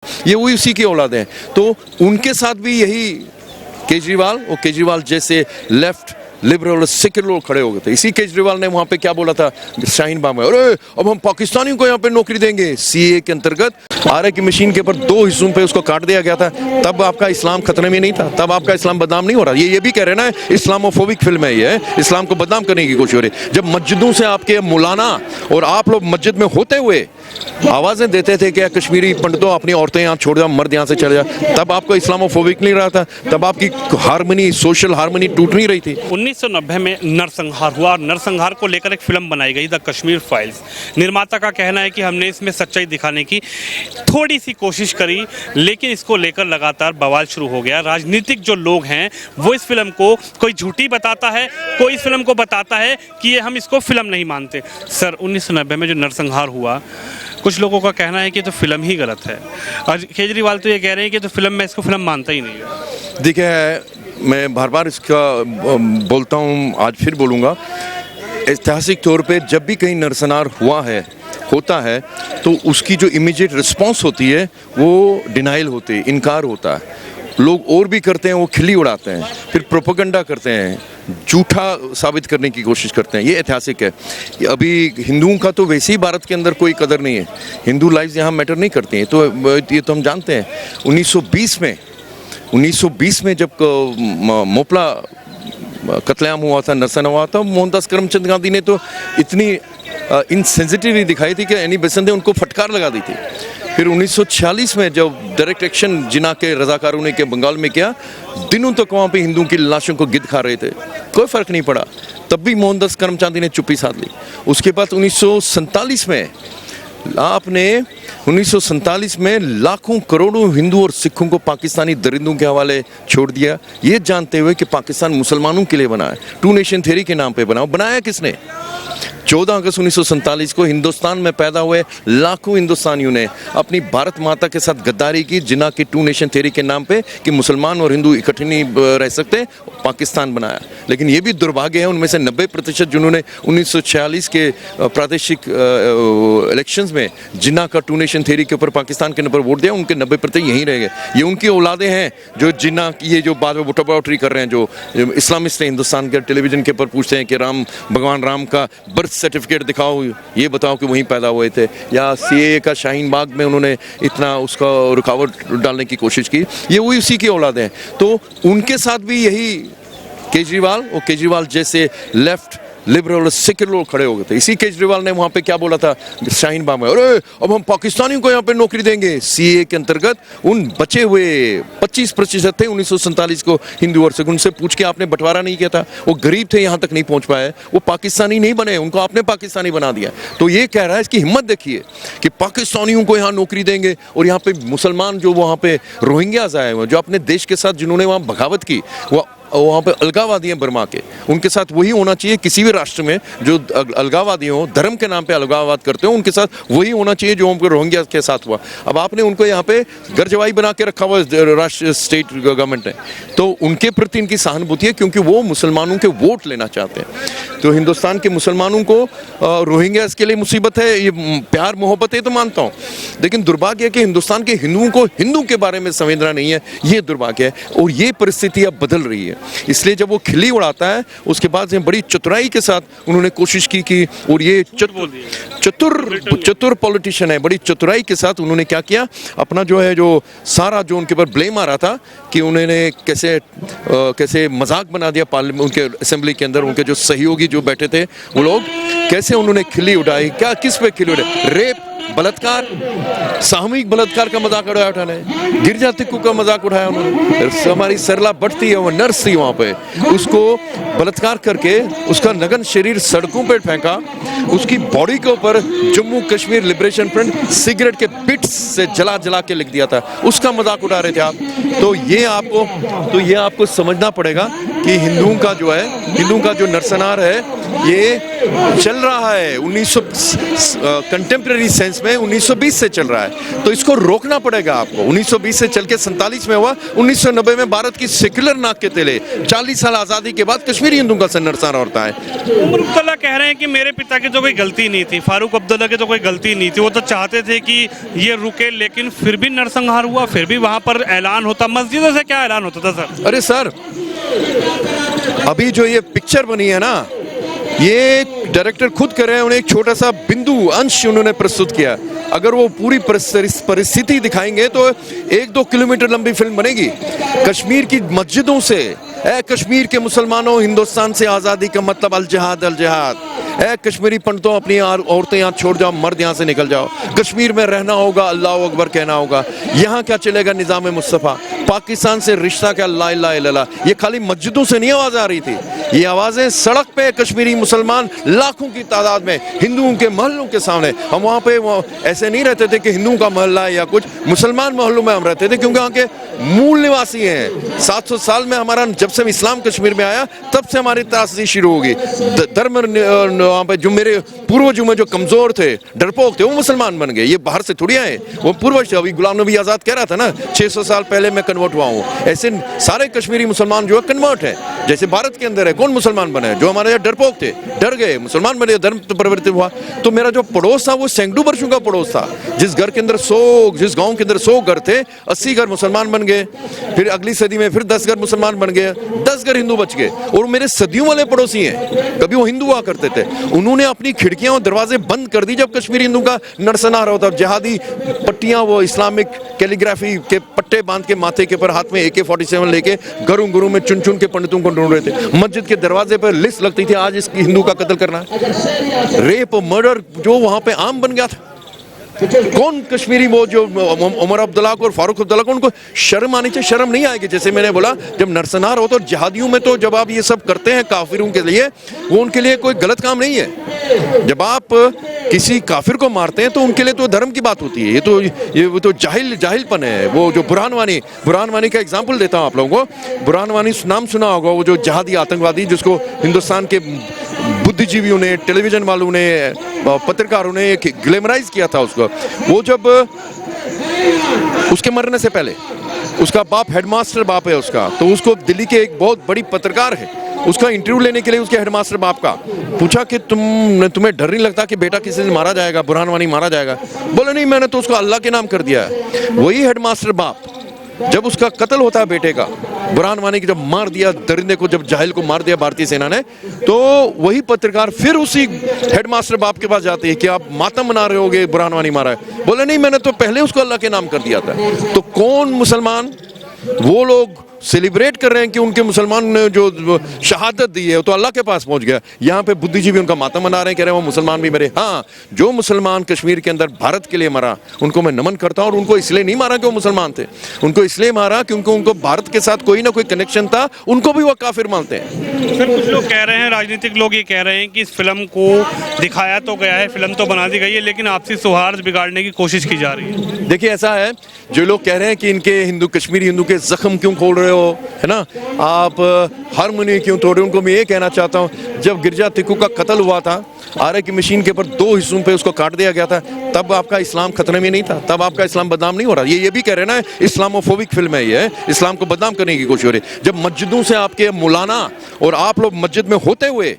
ये वही उसी की औलाद हैं। तो उनके साथ भी यही केजरीवाल और केजरीवाल जैसे लेफ्ट लिबरल और सेक्युलर लोग खड़े हो गए थे। इसी केजरीवाल ने वहां पे क्या बोला था शाहीन बाग में, अरे अब हम पाकिस्तानियों को यहाँ पे नौकरी देंगे। सीए के अंतर्गत आरए की मशीन के ऊपर 2 हिस्सों पे उसको काट दिया गया था। तब आपका इस्लाम खतरे में नहीं था, तब आपका इस्लाम बदनाम नहीं हो रहा। ये भी कह रहे हैं ना इस्लामोफोबिक फिल्म है ये, इस्लाम को बदनाम करने की कोशिश हो रही। जब मस्जिदों से आपके मौलाना और आप लोग मस्जिद में होते हुए आवाजें देते थे कि कश्मीरी पंडितों अपनी औरतें यहाँ छोड़ जाओ, मर्द यहाँ से चले जाओ, तब आपको इस्लामोफोबिक नहीं रहा था, तब आपकी हारमोनी, सोशल हारमोनी टूट नहीं रही थी। 1990 में नरसंहार हुआ और नरसंहार को लेकर एक फिल्म बनाई गई, द कश्मीर फाइल्स। निर्माता का कहना है कि हमने इसमें सच्चाई दिखाने की थोड़ी सी कोशिश करी, लेकिन इसको लेकर लगातार बवाल शुरू हो गया। राजनीतिक जो लोग हैं वो इस फिल्म को कोई झूठी बताता है, कोई इस फिल्म को बताता है कि ये हम इसको फिल्म नहीं मानते। सर 1990 में जो नरसंहार हुआ, कुछ लोगों का कहना है कि तो फिल्म ही गलत है, और केजरीवाल तो ये कह रहे हैं कि तो फिल्म, मैं इसको फिल्म मानता ही नहीं है। देखिए, मैं बार बार इसका बोलता हूँ, आज फिर बोलूँगा, ऐतिहासिक तौर पे जब भी कहीं नरसंहार होता है तो उसकी जो इमीडिएट रिस्पॉन्स होती है वो डिनाइल होती है, इनकार होता है। लोग और भी करते हैं, वो खिल्ली उड़ाते हैं, फिर प्रोपेगेंडा करते हैं, झूठा साबित करने की कोशिश करते हैं। ये ऐतिहासिक है। अभी हिंदुओं का तो वैसे ही भारत के अंदर कोई कदर नहीं है, हिंदू लाइफ यहाँ मैटर नहीं करती हैं, तो ये तो हम जानते हैं। 1920 में जब मोपला कत्लेआम हुआ था, नरसंहार हुआ था, मोहनदास करमचंद गांधी ने तो इतनी इनसेंसिटिविटी दिखाई थी कि एनी बेसेंट ने उनको फटकार लगा दी थी। फिर 1946 में जब डायरेक्ट एक्शन जिन्ना के रजाकारों ने के बंगाल में किया, दिनों तक वहाँ पे हिंदुओं की लाशों को गिद्ध खा रहे थे, कोई फ़र्क नहीं पड़ा। तब भी मोहनदास करमचंद ने चुप्पी साध ली। उसके बाद 1947 में आपने 1947 में लाखों करोड़ों हिंदू और सिखों को पाकिस्तानी दरिंदों के हवाले छोड़ दिया, ये जानते हुए कि पाकिस्तान मुसलमानों के लिए बना है, 2 नेशन थ्योरी के नाम पे बनाया किसने? 14 अगस्त 1947 को हिंदुस्तान में पैदा हुए लाखों हिंदुस्तानियों ने अपनी भारत माता के साथ गद्दारी की, जिन्ना की 2 नेशन थ्योरी के नाम पे कि मुसलमान और हिंदू इकट्ठे नहीं रह सकते, पाकिस्तान बनाया। लेकिन ये भी दुर्भाग्य है, उनमें से 90% जिन्होंने 1946 के प्रादेशिक इलेक्शंस में जिन्ना का 2 नेशन थ्योरी के ऊपर पाकिस्तान के नंबर वोट दिया, उनके 90% यहीं रह गए। ये उनकी औलादे हैं जो जिन्ना, ये जो बाद में वोटावोटी कर रहे हैं, जो इस्लामिस्ट हैं, हिंदुस्तान के टेलीविजन के ऊपर पूछते हैं कि भगवान राम का बर्थ सर्टिफिकेट दिखाओ, ये बताओ कि वहीं पैदा हुए थे, या सीए का शाहीन बाग में उन्होंने इतना उसका रुकावट डालने की कोशिश की, ये वही उसी की औलाद हैं। तो उनके साथ भी यही केजरीवाल और केजरीवाल जैसे लेफ्ट लिबरल और सेक्युलर लोग खड़े हो गए थे। इसी केजरीवाल ने वहाँ पे क्या बोला था शाहीन बाग में, अरे अब हम पाकिस्तानियों को यहाँ पे नौकरी देंगे। सीए के अंतर्गत उन बचे हुए 25% थे 1947 को हिंदू और सिख, उनसे पूछ के आपने बंटवारा नहीं किया था, वो गरीब थे, यहाँ तक नहीं पहुँच पाए, वो पाकिस्तानी नहीं बने, उनको आपने पाकिस्तानी बना दिया। तो ये कह रहा है, इसकी हिम्मत देखिए कि पाकिस्तानियों को यहाँ नौकरी देंगे, और यहाँ पे मुसलमान जो वहाँ पे रोहिंग्याज आए हुए, जो अपने देश के साथ जिन्होंने वहाँ बगावत की, वहाँ पे अलगाववादी हैं बर्मा के, उनके साथ वही होना चाहिए। किसी भी राष्ट्र में जो अलगाववादी हो, धर्म के नाम पे अलगाववाद करते हो, उनके साथ वही होना चाहिए जो उनको रोहिंग्या के साथ हुआ। अब आपने उनको यहाँ पे गर्जवाई बना के रखा हुआ राष्ट्र स्टेट गवर्नमेंट ने, तो उनके प्रति इनकी सहानुभूति है, क्योंकि वो मुसलमानों के वोट लेना चाहते हैं। तो हिंदुस्तान के मुसलमानों को रोहिंग्यास के लिए मुसीबत है, ये प्यार मोहब्बत है तो मानता हूँ, लेकिन दुर्भाग्य है कि हिंदुस्तान के हिंदुओं को हिंदू के बारे में संवेदना नहीं है, ये दुर्भाग्य है। और ये परिस्थिति अब बदल रही है, इसलिए जब वो खिल्ली उड़ाता है, उसके बाद बड़ी चतुराई के साथ उन्होंने कोशिश की और ये चतुर पॉलिटिशियन है, बड़ी चतुराई के साथ उन्होंने क्या किया, अपना जो है, जो सारा जो उनके ऊपर ब्लेम आ रहा था कि उन्होंने कैसे मजाक बना दिया पार्लियामेंट, उनके असेंबली के अंदर उनके जो सहयोगी जो बैठे थे वो लोग, कैसे उन्होंने खिल्ली उड़ाई, क्या किस पे खिल्ली उड़ाई, रेप, बलात्कार, सामूहिक बलात्कार का मजाक उड़ाया उठाने, गिरजा टिक्कू का मजाक उठाया उन्होंने। हमारी सरला भट्ट थी, वो नर्स थी वहाँ पे, उसको बलात्कार करके उसका नग्न शरीर सड़कों पे फेंका, उसकी बॉडी के ऊपर Jammu Kashmir liberation front cigarette के बिट्स से जला के लिख दिया था, उसका मजाक उड़ा रहे थे आप। तो ये आपको समझना पड़ेगा कि हिंदुओं का जो नरसंहार है, ये चल रहा है 1900 कंटेम्प्रेरी सेंस में 1920 से चल रहा है, तो इसको रोकना पड़ेगा आपको। 1920 से चल के 47 में हुआ, 1990 में भारत की सेक्युलर नाक के तेले 40 साल आज़ादी के बाद कश्मीरी हिंदुओं का नरसंहार होता है। उमर अब्दुल्ला कह रहे हैं कि मेरे पिता की तो कोई गलती नहीं थी, फारूक अब्दुल्ला की तो कोई गलती नहीं थी, वो तो चाहते थे कि ये रुके, लेकिन फिर भी नरसंहार हुआ, फिर भी वहां पर ऐलान होता। मस्जिदों से क्या ऐलान होता था सर? अरे सर, अभी जो ये पिक्चर बनी है ना, ये डायरेक्टर खुद कर रहे हैं, उन्हें एक छोटा सा बिंदु अंश उन्होंने प्रस्तुत किया। अगर वो पूरी परिस्थिति दिखाएंगे तो 1-2 किलोमीटर लंबी फिल्म बनेगी। कश्मीर की मस्जिदों से, ए कश्मीर के मुसलमानों, हिंदुस्तान से आज़ादी का मतलब अल जिहाद अल जिहाद। ए कश्मीरी पंडितों, अपनी औरतें यहाँ छोड़ जाओ, मर्द यहाँ से निकल जाओ। कश्मीर में रहना होगा, अल्लाह अकबर कहना होगा। यहाँ क्या चलेगा, निज़ाम मुस्तफ़ा। पाकिस्तान से रिश्ता क्या, ला इलाहा इल्लल्लाह। ये खाली मस्जिदों से नहीं आवाज़ आ रही थी, ये आवाज़ें सड़क पे कश्मीरी मुसलमान लाखों की तादाद में हिंदुओं के मोहल्लों के सामने। हम वहाँ पे ऐसे नहीं रहते थे कि हिंदुओं का मोहल्ला है या कुछ, मुसलमान मोहल्लों में हम रहते थे, क्योंकि वहाँ के मूल निवासी हैं। 700 साल में हमारा, जब से इस्लाम कश्मीर में आया तब से हमारी त्रासदी शुरू होगी। धर्म वहाँ पे जो मेरे पूर्वजों में जो कमज़ोर थे, डरपोक थे, वो मुसलमान बन गए। ये बाहर से थोड़ी आए, वो पूर्वज थे। अभी गुलाम नबी आज़ाद कह रहा था ना, 600 साल पहले मैं कन्वर्ट हुआ हूँ। ऐसे सारे कश्मीरी मुसलमान जो है कन्वर्ट है। जैसे भारत के अंदर है, कौन मुसलमान बने? जो हमारे यहाँ डरपोक थे, डर गए, मुसलमान बने, धर्म परिवर्तित हुआ। तो मेरा जो पड़ोस था वो सैकड़ों वर्षों का पड़ोस था। जिस घर के अंदर 100, जिस गांव के अंदर 100 घर थे, 80 घर मुसलमान बन गए। फिर अगली सदी में फिर 10 घर मुसलमान बन गए, 10 घर हिंदू बच गए। और मेरे सदियों वाले पड़ोसी हैं, कभी वो हिंदू हुआ करते थे, उन्होंने अपनी खिड़कियां और दरवाजे बंद कर दी जब कश्मीरी हिंदू का नरसंहार होता। जिहादी पट्टियां, वो इस्लामिक कैलीग्राफी के पट्टे बांध के माथे के ऊपर, हाथ में AK-47 लेके घरों घरों में चुन चुन के पंडितों को ढूंढ रहे थे। मस्जिद के दरवाजे पर लिस्ट लगती थी, आज इस हिंदू का कत्ल करना है। रेप और मर्डर जो वहां पे आम बन गया था। कौन कश्मीरी, वो जो उमर अब्दुल्ला को और फारूक अब्दुल्ला को, उनको शर्म आनी चाहिए? शर्म नहीं आएगी। जैसे मैंने बोला, जब नरसंहार हो तो जिहादियों में, तो जब आप ये सब करते हैं काफिरों के लिए, वो उनके लिए कोई गलत काम नहीं है। जब आप किसी काफिर को मारते हैं तो उनके लिए तो धर्म की बात होती है। वो तो जाहिलपन है। वो जो बुरहान वानी का एग्जाम्पल देता हूँ आप लोगों को। बुरहान वानी नाम सुना होगा, वो जो जिहादी आतंकवादी, जिसको हिंदुस्तान के बुद्धिजीवियों ने, टेलीविजन वालों ने, पत्रकारों ने ग्लैमराइज किया था उसको। वो जब उसके मरने से पहले, उसका बाप हेडमास्टर बाप है उसका, तो उसको दिल्ली के एक बहुत बड़ी पत्रकार है, उसका इंटरव्यू लेने के लिए उसके हेडमास्टर बाप का पूछा कि तुम्हें डर नहीं लगता कि बेटा किसी से मारा जाएगा, बुरहान वानी मारा जाएगा? बोले नहीं, मैंने तो उसको अल्लाह के नाम कर दिया है। वही हेडमास्टर बाप जब उसका कत्ल होता है बेटे का, बुरहान वानी की जब मार दिया, दरिंदे को जब जाहिल को मार दिया भारतीय सेना ने, तो वही पत्रकार फिर उसी हेडमास्टर बाप के पास जाती है कि आप मातम मना रहे होगे, बुरहान वानी मारा है। बोले नहीं, मैंने तो पहले उसको अल्लाह के नाम कर दिया था। तो कौन मुसलमान, वो लोग सेलिब्रेट कर रहे हैं कि उनके मुसलमान ने जो शहादत दी है तो अल्लाह के पास पहुंच गया। यहाँ पे बुद्धिजीवी उनका मातम मना रहे हैं, कह रहे हैं वो मुसलमान भी मरे। हाँ, जो मुसलमान कश्मीर के अंदर भारत के लिए मरा, उनको मैं नमन करता हूँ। और उनको इसलिए नहीं मारा कि वो मुसलमान थे, उनको इसलिए मारा क्योंकि उनको भारत के साथ कोई ना कोई कनेक्शन था, उनको भी वो काफिर मानते हैं। सर, कुछ लोग कह रहे हैं, राजनीतिक लोग ये कह रहे हैं कि इस फिल्म को दिखाया तो गया है, फिल्म तो बना दी गई है, लेकिन आपसी सौहार्द बिगाड़ने की कोशिश की जा रही है। देखिए, ऐसा है, जो लोग कह रहे हैं कि इनके कश्मीरी हिंदू के जख्म क्यों खोल रहे हो, है ना, आप हारमोनी क्यों तोड़ रहे हो, उनको मैं ये कहना चाहता हूँ, जब गिरजा तिक्कू का कत्ल हुआ था, आरे की मशीन के ऊपर 2 हिस्सों पे उसको काट दिया गया था, तब आपका इस्लाम खतरे में नहीं था, तब आपका इस्लाम बदनाम नहीं हो रहा। ये भी कह रहे हैं ना, इस्लामोफोबिक फिल्म है ये, इस्लाम को बदनाम करने की कोशिश हो रही है। जब मस्जिदों से आपके मौलाना और आप लोग मस्जिद में होते हुए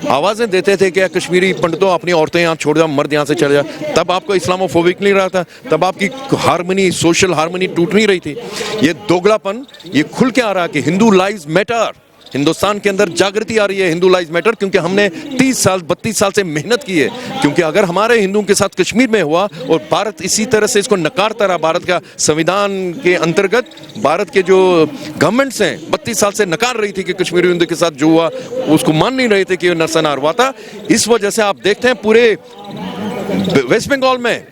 आवाज़ें देते थे कि कश्मीरी पंडितों, अपनी औरतें यहाँ छोड़ जाओ, मर्द यहाँ से चले जाओ, तब आपको इस्लामोफोबिक नहीं रहा था, तब आपकी हारमोनी, सोशल हारमोनी टूट नहीं रही थी। ये दोगलापन ये खुल के आ रहा है कि हिंदू लाइव्स मैटर। हिंदुस्तान के अंदर जागृति आ रही है, हिंदू लाइव्स मैटर, क्योंकि हमने 30 साल 32 साल से मेहनत की है। क्योंकि अगर हमारे हिंदुओं के साथ कश्मीर में हुआ और भारत इसी तरह से इसको नकारता रहा, भारत का संविधान के अंतर्गत भारत के जो गवर्नमेंट्स हैं 32 साल से नकार रही थी कि कश्मीरी हिंदू के साथ जो हुआ उसको मान नहीं रहे थे कि नरसंहार हुआ था। इस वजह से आप देखते हैं पूरे वेस्ट बंगाल में,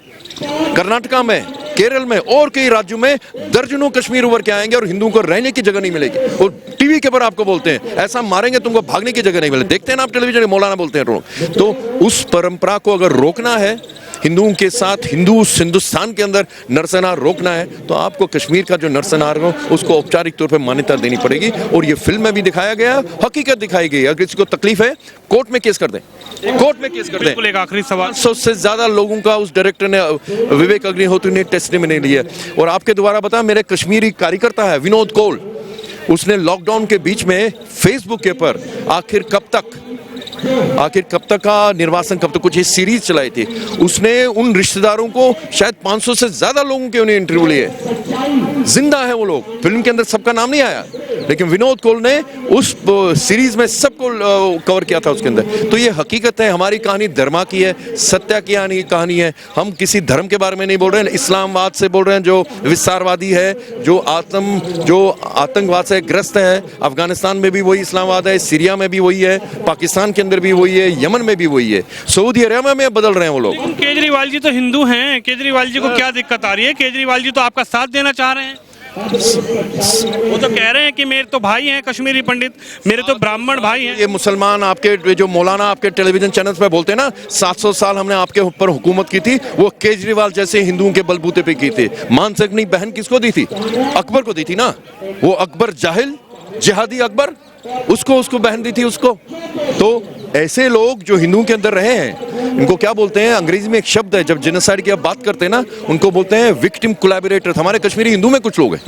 कर्नाटका में, केरल में और कई राज्यों में दर्जनों कश्मीर उभर के आएंगे और हिंदुओं को रहने की जगह नहीं मिलेगी। और टीवी के ऊपर आपको बोलते हैं ऐसा मारेंगे तुमको भागने की जगह नहीं मिलेगी। देखते हैं ना आप टेलीविजन में, मौलाना बोलते हैं लोग। तो उस परंपरा को अगर रोकना है हिंदुओं के साथ हिंदुस्तान के अंदर नरसंहार रोकना है तो आपको कश्मीर का जो नरसंहार हो उसको औपचारिक तौर पर मान्यता देनी पड़ेगी। और ये फिल्म में भी दिखाया गया, हकीकत दिखाई गई। अगर किसी को तकलीफ है कोर्ट में केस कर दें, कोर्ट में केस कर दें। बिल्कुल, एक आखिरी सवाल। 100 से ज्यादा लोगों का उस डायरेक्टर ने, विवेक अग्निहोत्री ने टेस्टिमनी लिया। और आपके द्वारा बता, मेरे कश्मीरी कार्यकर्ता है विनोद कौल, उसने लॉकडाउन के बीच में फेसबुक के पर आखिर कब तक का निर्वासन, कब तक कुछ इस सीरीज चलाई थी। उसने उन रिश्तेदारों को, शायद 500 से ज्यादा लोगों के उन्हें इंटरव्यू लिए, जिंदा है वो लोग। फिल्म के अंदर सबका नाम नहीं आया, लेकिन विनोद कौल ने उस सीरीज में सबको कवर किया था उसके अंदर। तो ये हकीकत है, हमारी कहानी धर्मा की है, सत्या की कहानी है। हम किसी धर्म के बारे में नहीं बोल रहे हैं, इस्लामवाद से बोल रहे हैं जो विस्तारवादी है, जो आतंकवाद से ग्रस्त है। अफगानिस्तान में भी वही इस्लामवाद है, सीरिया में भी वही है, पाकिस्तान के अंदर भी वही है, यमन में भी वही है, सऊदी अरेबिया में बदल रहे हैं वो लोग। केजरीवाल जी तो हिंदू हैं, केजरीवाल जी को क्या दिक्कत आ रही है? केजरीवाल जी तो आपका साथ देना चाह रहे हैं। वो तो कह रहे हैं कि मेरे तो भाई हैं कश्मीरी पंडित, मेरे तो ब्राह्मण भाई हैं। ये मुसलमान आपके जो मौलाना आपके टेलीविजन चैनल्स पे बोलते हैं ना, 700 साल हमने आपके ऊपर हुकूमत की थी, वो केजरीवाल जैसे हिंदुओं के बलबूते पे की थी। मान सकनी बहन किसको दी थी? अकबर को दी थी ना। वो अकबर जाहिल जिहादी अकबर, उसको बहन दी थी उसको। तो ऐसे लोग जो हिंदुओं के अंदर रहे हैं, इनको क्या बोलते हैं? अंग्रेजी में एक शब्द है, जब जेनोसाइड की आप बात करते हैं ना, उनको बोलते हैं विक्टिम कोलैबोरेटर्स। हमारे कश्मीरी हिंदू में कुछ लोग हैं,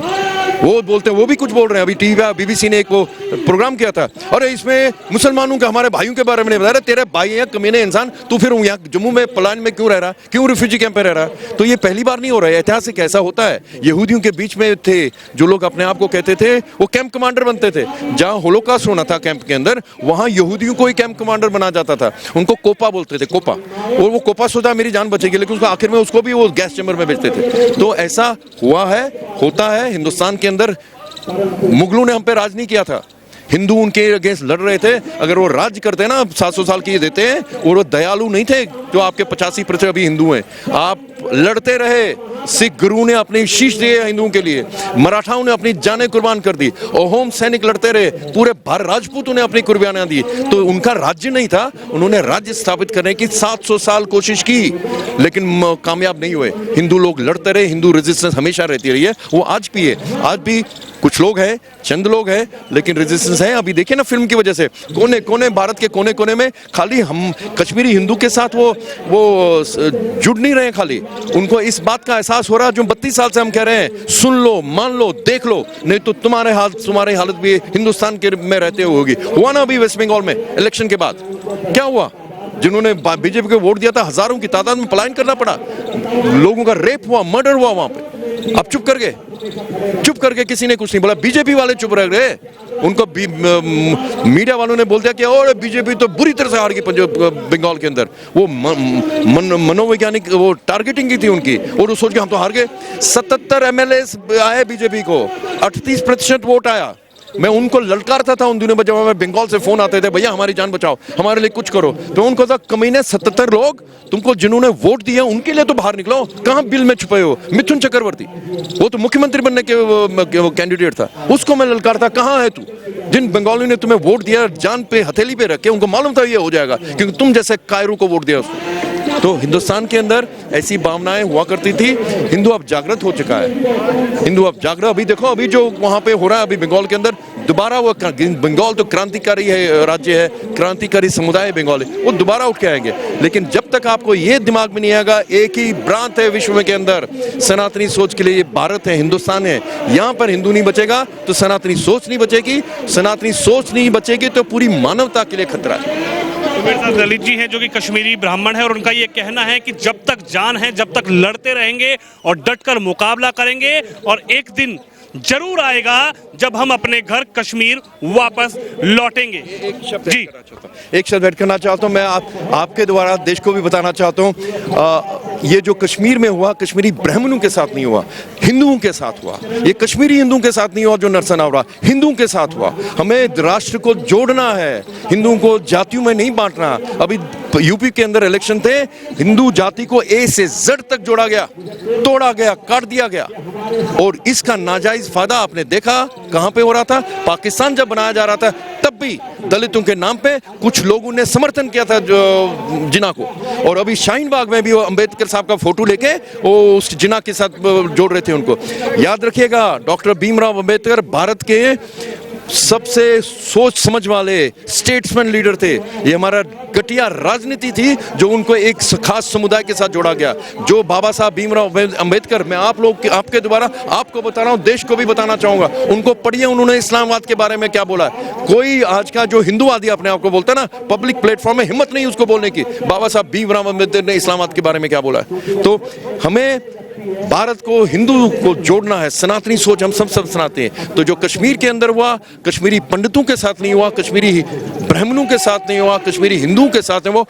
वो बोलते हैं, वो भी कुछ बोल रहे हैं। अभी टीवी बीबीसी ने एक वो प्रोग्राम किया था, अरे इसमें मुसलमानों के, हमारे भाइयों के बारे में नहीं बताया। तेरे भाई हैं कमीने इंसान, तू फिर यहाँ जम्मू में पलायन में क्यों रह रहा, क्यों रिफ्यूजी कैंप में रह रहा? तो ये पहली बार नहीं हो रहा है, ऐतिहासिक ऐसा होता है। यहूदियों के बीच में थे जो लोग अपने आप को कहते थे, वो कैंप कमांडर बनते थे। जहाँ होलोकॉस्ट होना था कैंप के अंदर, वहाँ यहूदियों को ही कैंप कमांडर बना जाता था। उनको कोपा बोलते थे, कोपा। और वो कोपा सोचा मेरी जान बचेगी, लेकिन उसको आखिर में उसको भी वो गैस चैम्बर में भेजते थे। तो ऐसा हुआ है, होता है हिंदुस्तान के अंदर। मुगलों ने हम पे राज नहीं किया था, हिंदू उनके अगेंस्ट लड़ रहे थे। अगर वो राज्य करते ना 700 साल की देते हैं, और वो दयालु नहीं थे जो आपके 85% अभी हिंदू हैं। आप लड़ते रहे, सिख गुरु ने अपनी शीश दिए हिंदुओं के लिए, मराठाओं ने अपनी जानें कुर्बान कर दी, अहोम सैनिक लड़ते रहे, पूरे राजपूतों ने अपनी कुर्बानियां दी। तो उनका राज्य नहीं था, उन्होंने राज्य स्थापित करने की 700 साल कोशिश की, लेकिन कामयाब नहीं हुए। हिंदू लोग लड़ते रहे, हिंदू रेजिस्टेंस हमेशा रहती रही है। वो आज भी है, आज भी कुछ लोग हैं, चंद लोग हैं, लेकिन रेजिस्टेंस है। अभी देखिए ना, फिल्म की वजह से कोने कोने, भारत के कोने कोने में खाली हम कश्मीरी हिंदू के साथ वो जुड़ नहीं रहे, खाली उनको इस बात का एहसास हो रहा है जो 32 साल से हम कह रहे हैं, सुन लो, मान लो, देख लो, नहीं तो तुम्हारी हालत भी हिंदुस्तान के में रहते हुए होगी। हुआ ना अभी वेस्ट बंगाल में इलेक्शन के बाद क्या हुआ? जिन्होंने बीजेपी को वोट दिया था, हजारों की तादाद में पलायन करना पड़ा, लोगों का रेप हुआ, मर्डर हुआ वहां पे। अब चुप करके किसी ने कुछ नहीं बोला, बीजेपी वाले चुप रह गए। उनको मीडिया वालों ने बोल दिया कि और बीजेपी तो बुरी तरह से हार गई बंगाल के अंदर। वो मनोवैज्ञानिक वो टारगेटिंग की थी उनकी, और वो सोच के हम तो हार गए। 77 MLA आए बीजेपी को, 38% वोट आया। मैं उनको ललकारता था उन दिनों में, जब हमें बंगाल से फोन आते थे, भैया हमारी जान बचाओ, हमारे लिए कुछ करो। तो उनको था, कमीने 77 लोग तुमको जिन्होंने वोट दिया उनके लिए तो बाहर निकलो, कहां बिल में छुपे हो? मिथुन चक्रवर्ती, वो तो मुख्यमंत्री बनने के वो कैंडिडेट था, उसको मैं ललकारता, कहां है तू? जिन बंगालियों ने तुम्हें वोट दिया, जान पे हथेली पे रखे, उनको मालूम था ये हो जाएगा, क्योंकि तुम जैसे कायरों को वोट दिया उसको। तो हिंदुस्तान के अंदर ऐसी भावनाएं हुआ करती थी। हिंदू अब जागृत हो चुका है, हिंदू अब जागृत। अभी देखो, अभी जो वहां पे हो रहा है अभी बंगाल के अंदर, दोबारा वो बंगाल तो क्रांतिकारी है, राज्य है, क्रांतिकारी समुदाय है बंगाली, वो दोबारा उठ के आएंगे। लेकिन जब तक आपको ये दिमाग में नहीं आएगा, एक ही प्रांत है विश्व के अंदर सनातनी सोच के लिए, ये भारत है, हिंदुस्तान है, यहाँ पर हिंदू नहीं बचेगा तो सनातनी सोच नहीं बचेगी, सनातनी सोच नहीं बचेगी तो पूरी मानवता के लिए खतरा है। तो मेरे साथ ललित जी हैं जो कि कश्मीरी ब्राह्मण है, और उनका ये कहना है कि जब तक जान है, जब तक लड़ते रहेंगे और डटकर मुकाबला करेंगे, और एक दिन जरूर आएगा जब हम अपने घर कश्मीर वापस लौटेंगे। एक शब्द ऐड करना चाहता हूँ मैं, आपके द्वारा देश को भी बताना चाहता हूँ, ये जो कश्मीर में हुआ, कश्मीरी ब्राह्मणों के साथ नहीं हुआ, हिंदुओं के साथ हुआ। ये कश्मीरी हिंदुओं के साथ नहीं हुआ जो नरसंहार हुआ, हिंदुओं के साथ हुआ। हमें राष्ट्र को जोड़ना है, हिंदुओं को जातियों में नहीं बांटना। अभी यूपी के अंदर इलेक्शन थे, हिंदू जाति को ए से जेड तक जोड़ा गया, तोड़ा गया, काट दिया गया। और इसका नाजायज फायदा आपने देखा कहां पे हो रहा था। पाकिस्तान जब बनाया जा रहा था तब भी दलितों के नाम पे कुछ लोगों ने समर्थन किया था जिन्ना को, और अभी शाहीन बाग में भी वो अंबेडकर साहब का फोटो लेके वो उस जिन्ना के साथ जोड़ रहे थे उनको। याद रखिएगा, डॉक्टर भीमराव अंबेडकर भारत के सबसे सोच समझ वाले स्टेट्समैन लीडर थे। ये हमारा घटिया राजनीति थी जो उनको एक खास समुदाय के साथ जोड़ा गया। जो बाबा साहब भीमराव अंबेडकर, मैं आप लोग आपके द्वारा आपको बता रहा हूँ, देश को भी बताना चाहूंगा, उनको पढ़िए उन्होंने इस्लामवाद के बारे में क्या बोला है। कोई आज का जो हिंदूवादी अपने आप को बोलता है ना, पब्लिक प्लेटफॉर्म में हिम्मत नहीं उसको बोलने की, बाबा साहब भीमराव अंबेडकर ने इस्लामवाद के बारे में क्या बोला है। तो हमें भारत को, हिंदू को जोड़ना है, सनातनी सोच हम सब सनाते हैं। तो जो कश्मीर के अंदर हुआ, कश्मीरी पंडितों के साथ नहीं हुआ, कश्मीरी ब्राह्मणों के साथ नहीं हुआ, कश्मीरी हिंदुओं के साथ है, वो